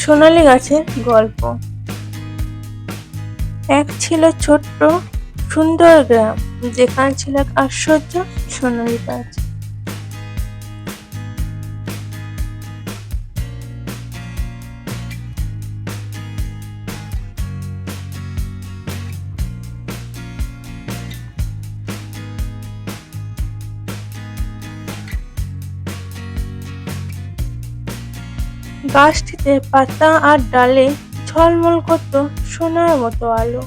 সোনালী গাছের গল্প। এক ছিল ছোট্ট সুন্দর গ্রাম, যেখানে ছিল এক আশ্চর্য সোনালী গাছ। গাছটিতে পাতা আর ডালে ঝলমল করত সোনার মতো আলো।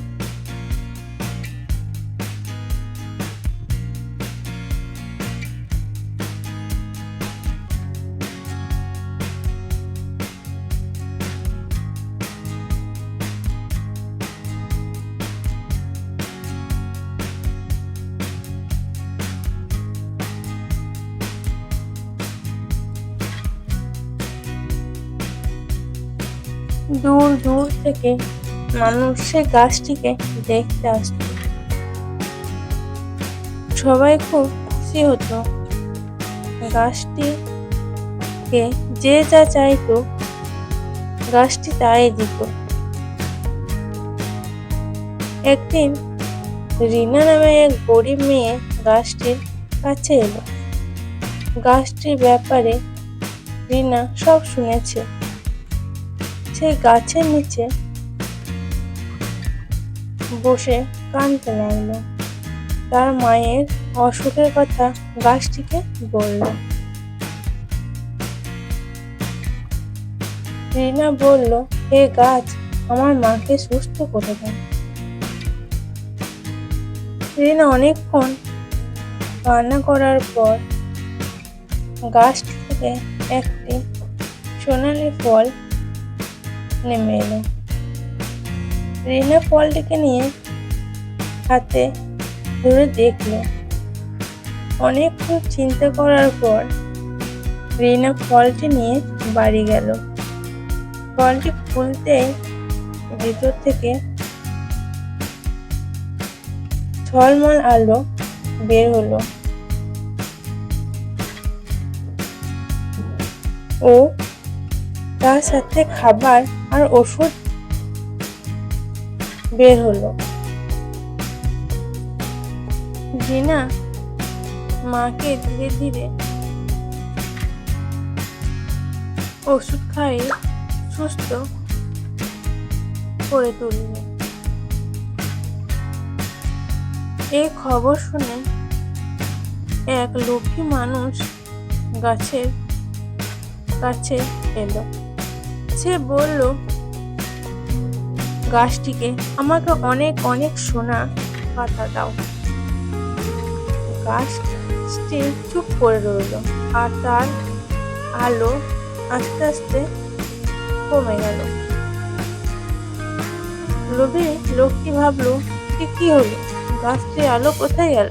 দূর দূর থেকে মানুষ সে গাছটিকে দেখতে আসত। সবাই খুব খুশি হতো। গাছটিকে যে যা চাইতো গাছটি তাই দিত। একদিন রিনা নামে এক গরিব মেয়ে গাছটির কাছে এলো। গাছটির ব্যাপারে রিনা সব শুনেছে। সেই গাছের নিচে বসে কাঁদতে লাগলো। তার মায়ের অসুখের কথা গাছটিকে বলল। রিনা বলল, হে গাছ, আমার মাকে সুস্থ করে দাও। রিনা অনেকক্ষণ কান্না করার পর গাছটি থেকে একটি সোনালী ফল নেমে এলো। রিনা ফলটিকে নিয়ে হাতে ধরে দেখলো। অনেকক্ষণ চিন্তা করার পর রিনা ফলটি নিয়ে বাড়ি গেল। ফলটি খুলতেই ভিতর থেকে ঝলমল আলো বের হলো ও তার সাথে খাবার আর ওষুধ বের হলো। রিনা মাকে ধীরে ধীরে ওষুধ খাইয়ে সুস্থ করে তুলল। এই খবর শুনে এক লোভী মানুষ গাছের কাছে এলো। সে বলল, গাছটিকে আমাকে অনেক অনেক সোনা পাতা দাও। গাছটি চুপ করে রইল আর তার আলো আস্তে আস্তে কমে গেল। লোভী লোকটি ভাবলো, কি হলো, গাছটির আলো কোথায় গেল?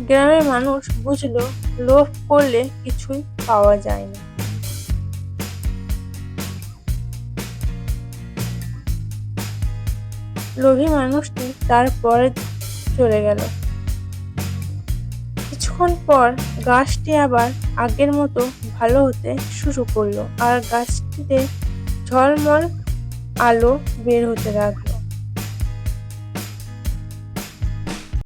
গ্রামের মানুষ বুঝলো, লোভ করলে কিছুই পাওয়া যায় না। লোভী মানুষটি তারপরে চলে গেল। কিছুক্ষণ পর গাছটি আবার আগের মতো ভালো হতে শুরু করলো আর গাছটিতে ঝলমল আলো বের হতে লাগলো।